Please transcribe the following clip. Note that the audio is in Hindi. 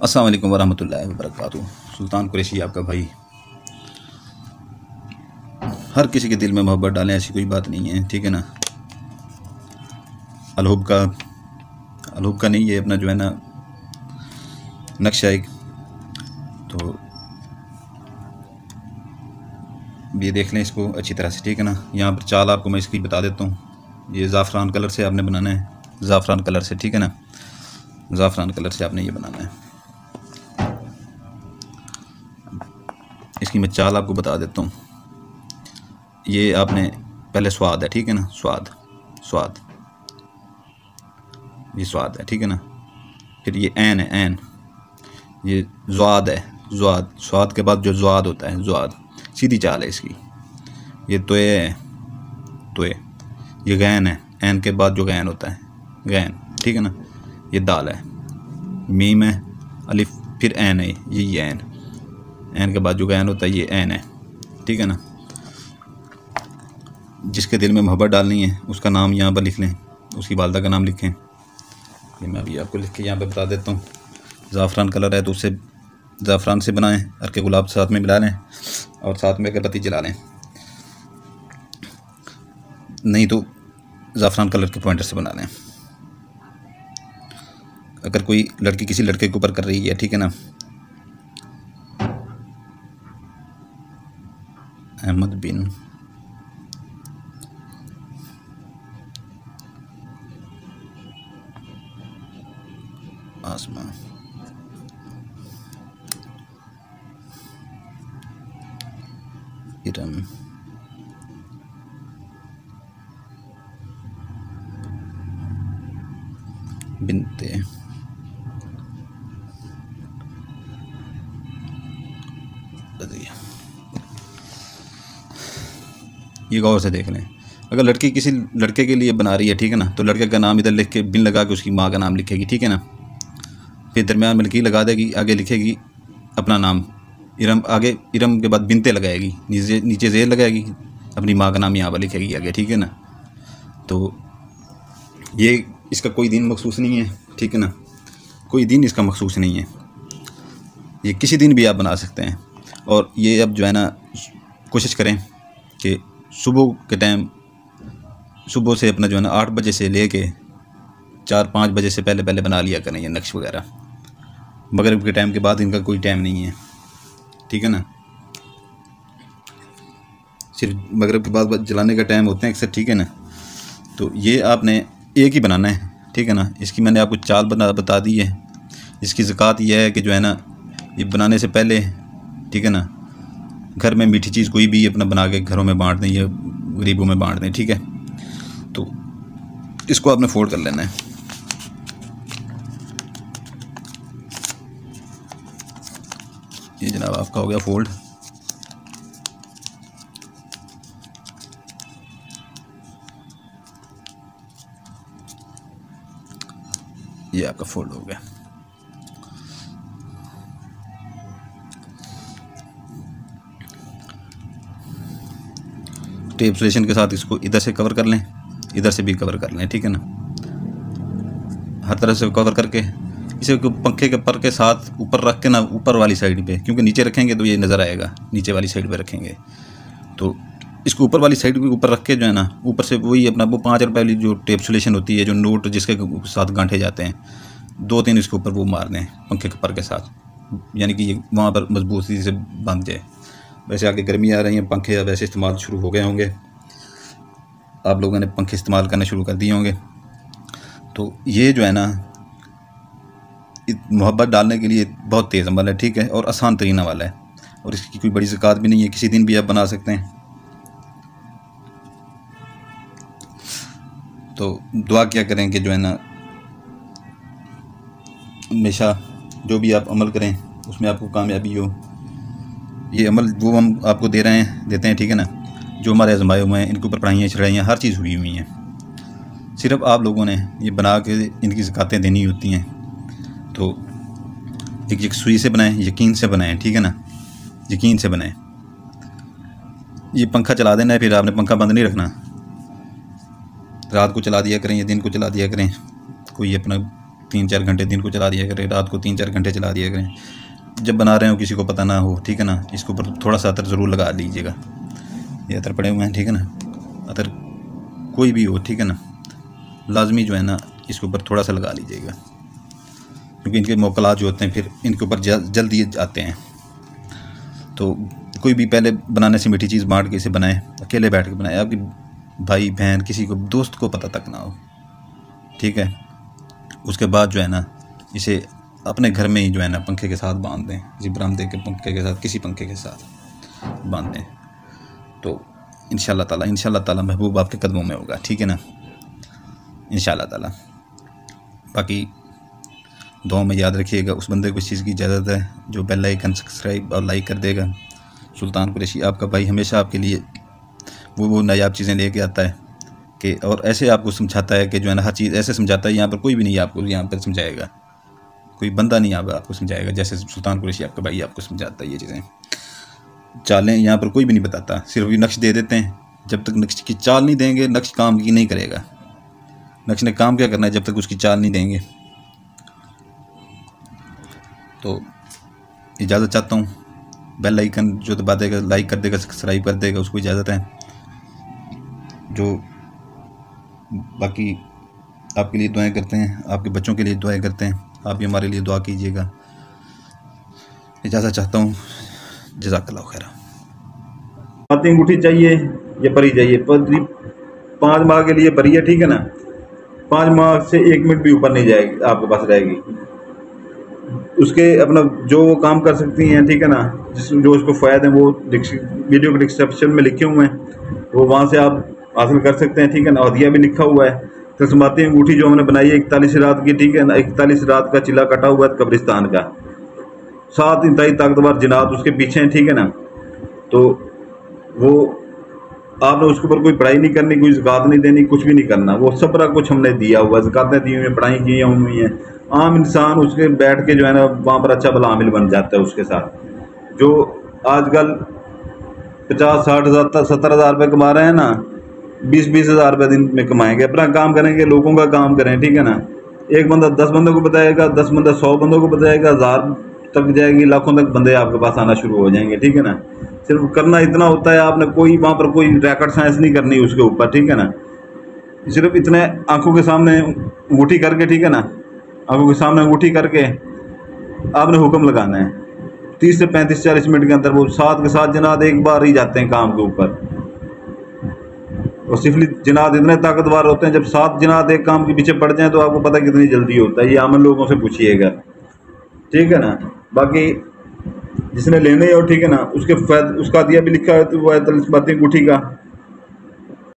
अस्सलाम वालेकुम वरहमतुल्लाहि वबरकातुहू। सुल्तान कुरैशी आपका भाई। हर किसी के दिल में मोहब्बत डालें, ऐसी कोई बात नहीं है, ठीक है ना। अलहुब का नहीं, ये अपना जो है ना नक्शा एक, तो ये देख लें इसको अच्छी तरह से, ठीक है ना। यहाँ पर चाल आपको मैं इसकी बता देता हूँ। ये ज़ाफ़रान कलर से आपने बनाना है, ज़ाफ़रान कलर से, ठीक है ना। ज़ाफ़रान कलर से आपने ये बनाना है। इसकी मैं चाल आपको बता देता हूँ। ये आपने पहले स्वाद है, ठीक है ना, स्वाद ये स्वाद है, ठीक है ना। फिर ये ऐन है, ऐन, ये ज़्वाद है, स्वाद के बाद जो ज़्वाद होता है, ज़्वाद, सीधी चाल है इसकी। ये तोए है, तोए, ये गैन है, ऐन के बाद जो गैन होता है, गैन, ठीक है ना। ये दाल है, मीम है, अलिफ, फिर ऐन है, ये ऐन, ऐन के बाद जो गैन होता है ये ऐन है, ठीक है ना। जिसके दिल में मोहब्बत डालनी है उसका नाम यहाँ पर लिख लें, उसकी वालदा का नाम लिखें। ये मैं अभी आपको लिख के यहाँ पे बता देता हूँ। ज़ाफ़रान कलर है तो उससे ज़ाफ़रान से बनाएं, अर्क गुलाब साथ में मिला लें और साथ में अगरबत्ती जला लें, नहीं तो ज़ाफ़रान कलर के पॉइंटर से बना लें। अगर कोई लड़की किसी लड़के के ऊपर कर रही है, ठीक है ना, अहमद बिन आसमा, इरम, बिनते रज़िया। ये गौर से देख लें। अगर लड़की किसी लड़के के लिए बना रही है, ठीक है ना, तो लड़के का नाम इधर लिख के बिन लगा के उसकी माँ का नाम लिखेगी, ठीक है ना। फिर दरमियान में लकीर लगा देगी, आगे लिखेगी अपना नाम, इरम, आगे इरम के बाद बिनते लगाएगी, नीचे ज़ेर लगाएगी, अपनी माँ का नाम यहाँ पर लिखेगी आगे, ठीक है ना। तो ये इसका कोई दिन मखसूस नहीं है, ठीक है ना, कोई दिन इसका मखसूस नहीं है, ये किसी दिन भी आप बना सकते हैं। और ये अब जो है ना कोशिश करें कि सुबह के टाइम, सुबह से अपना जो है ना 8 बजे से ले कर 4-5 बजे से पहले पहले बना लिया करें ये नक्श वगैरह। मगरिब के टाइम के बाद इनका कोई टाइम नहीं है, ठीक है ना। सिर्फ मगरिब के बाद जलाने का टाइम होते हैं अक्सर, ठीक है ना। तो ये आपने एक ही बनाना है, ठीक है ना। इसकी मैंने आपको चाल बता दी है। इसकी ज़कात यह है कि जो है ना, ये बनाने से पहले, ठीक है ना, घर में मीठी चीज़ कोई भी अपना बना के घरों में बांट दें या गरीबों में बांट दें, ठीक है। तो इसको आपने फोल्ड कर लेना है। ये जनाब आपका हो गया फोल्ड। ये आपका फोल्ड हो गया। टेप सोल्यूशन के साथ इसको इधर से कवर कर लें, इधर से भी कवर कर लें, ठीक है ना। हर तरह से कवर करके इसे पंखे के पर के साथ ऊपर रख के ना, ऊपर वाली साइड पे, क्योंकि नीचे रखेंगे तो ये नज़र आएगा, नीचे वाली साइड पे रखेंगे तो इसको ऊपर वाली साइड पे ऊपर रख के जो है ना, ऊपर से वही अपना वो 5 रुपये वाली जो टेप सोल्यूशन होती है, जो नोट जिसके साथ गांठे जाते हैं, 2-3 इसके ऊपर वो मार दें पंखे के पर के साथ, यानी कि ये वहाँ पर मजबूती से बंध जाए। वैसे आगे गर्मी आ रही है, पंखे वैसे इस्तेमाल शुरू हो गए होंगे, आप लोगों ने पंखे इस्तेमाल करना शुरू कर दिए होंगे। तो ये जो है ना मोहब्बत डालने के लिए बहुत तेज़ अमल है, ठीक है, और आसान तरीना वाला है, और इसकी कोई बड़ी ज़कात भी नहीं है, किसी दिन भी आप बना सकते हैं। तो दुआ क्या करें कि जो है ना हमेशा जो भी आप अमल करें उसमें आपको कामयाबी हो। ये अमल वो हम आपको देते हैं, ठीक है ना, जो हमारे आजमाए हुए हैं, इनके ऊपर पढ़ाइयाँ चढ़ाइयाँ हर चीज़ हुई हुई हैं। सिर्फ आप लोगों ने ये बना के इनकी ज़कातें देनी होती हैं। तो एक यकसुई से बनाएं, यकीन से बनाएं, ठीक है ना, यकीन से बनाएं। ये पंखा चला देना है, फिर आपने पंखा बंद नहीं रखना, रात को चला दिया करें या दिन को चला दिया करें, कोई अपना 3-4 घंटे दिन को चला दिया करें, रात को 3-4 घंटे चला दिया करें। जब बना रहे हो किसी को पता ना हो, ठीक है ना, इसके ऊपर थोड़ा सा अतर ज़रूर लगा लीजिएगा। ये अतर पड़े हुए हैं, ठीक है ना, अतर कोई भी हो, ठीक है ना, लाजमी जो है ना इसके ऊपर थोड़ा सा लगा लीजिएगा, क्योंकि इनके मोकलात जो होते हैं फिर इनके ऊपर जल्दी आते हैं। तो कोई भी पहले बनाने से मीठी चीज़ बांट के इसे बनाए, अकेले बैठ के बनाए, आपकी भाई बहन किसी को दोस्त को पता तक ना हो, ठीक है। उसके बाद जो है ना इसे अपने घर में ही जो है ना पंखे के साथ बांध दें, किसी बरामदे के पंखे के साथ, किसी पंखे के साथ बांध दें, तो इंशाअल्लाह ताला महबूब आपके कदमों में होगा, ठीक है ना, इंशाअल्लाह ताला। बाकी दुआ में याद रखिएगा, उस बंदे को इस चीज़ की इजाज़त है जो बेल आइकन सब्सक्राइब और लाइक कर देगा। सुल्तान कुरैशी आपका भाई हमेशा आपके लिए वो नायाब चीज़ें लेके आता है कि, और ऐसे आपको समझाता है कि जो है ना हर चीज़ ऐसे समझाता है, यहाँ पर कोई भी नहीं आपको यहाँ पर समझाएगा, कोई बंदा नहीं आपको समझाएगा जैसे सुल्तान कुरैशी आपका भाई आपको समझाता है। ये चीज़ें चालें यहाँ पर कोई भी नहीं बताता, सिर्फ ये नक्श दे देते हैं। जब तक नक्श की चाल नहीं देंगे नक्श काम की नहीं करेगा। नक्श ने काम क्या करना है जब तक उसकी चाल नहीं देंगे। तो इजाज़त चाहता हूँ, बेल आइकन जो दबा देगा, लाइक कर देगा, सब्सक्राइब कर देगा, उसको इजाज़त है। जो बाकी आपके लिए दुआएं करते हैं, आपके बच्चों के लिए दुआएं करते हैं, आप भी हमारे लिए दुआ कीजिएगा। इजाज़त चाहता हूँ, जज़ाकल्लाह खैर। बातें अंगूठी चाहिए या परी चाहिए, परी 5 माह के लिए परी है, ठीक है ना, 5 माह से 1 मिनट भी ऊपर नहीं जाएगी, आपके पास रहेगी। उसके अपना जो वो काम कर सकती हैं, ठीक है ना, जो उसको फ़ायदे हैं वो वीडियो के डिस्क्रिप्शन में लिखे हुए हैं, वो वहाँ से आप हासिल कर सकते हैं, ठीक है ना। हदिया भी लिखा हुआ है। तस्माती अंगूठी जो हमने बनाई है 41 रात की, ठीक है ना, 41 रात का चिल्ला कटा हुआ है कब्रिस्तान का, 7 इंतहाई ताकतवर जिनात उसके पीछे हैं, ठीक है ना। तो वो आपने उसके ऊपर कोई पढ़ाई नहीं करनी, कोई ज़कात नहीं देनी, कुछ भी नहीं करना, वो सबरा कुछ हमने दिया हुआ, ज़कातें दी हुई हैं, पढ़ाई की हुई हैं। आम इंसान उसके बैठ के जो है ना वहाँ पर अच्छा भला आमिल बन जाता है उसके साथ। जो आजकल 50-60 हज़ार 70 हज़ार रुपये कमा रहे हैं ना, 20-20 हज़ार रुपये दिन में कमाएंगे, अपना काम करेंगे, लोगों का काम करें, ठीक है ना। एक बंदा 10 बंदों को बताएगा, 10 बंदा 100 बंदों को बताएगा, 1000 तक जाएगी, लाखों तक बंदे आपके पास आना शुरू हो जाएंगे, ठीक है ना। सिर्फ करना इतना होता है, आपने कोई वहाँ पर कोई रैकेट साइंस नहीं करनी उसके ऊपर, ठीक है ना। सिर्फ इतने आंखों के सामने अंगूठी करके, ठीक है ना, आंखों के सामने अंगूठी करके आपने हुक्म लगाना है। 30 से 35-40 मिनट के अंदर वो 7 के 7 जनाद एक बार ही जाते हैं काम के ऊपर। और सिफली जनाद इतने ताकतवर होते हैं, जब 7 जनाद एक काम के पीछे पड़ जाएं तो आपको पता कितनी जल्दी होता है। ये आमन लोगों से पूछिएगा, ठीक है ना। बाकी जिसने लेने हो, ठीक है ना, उसका दिया भी लिखा है तो वो है तस्माती अंगूठी का।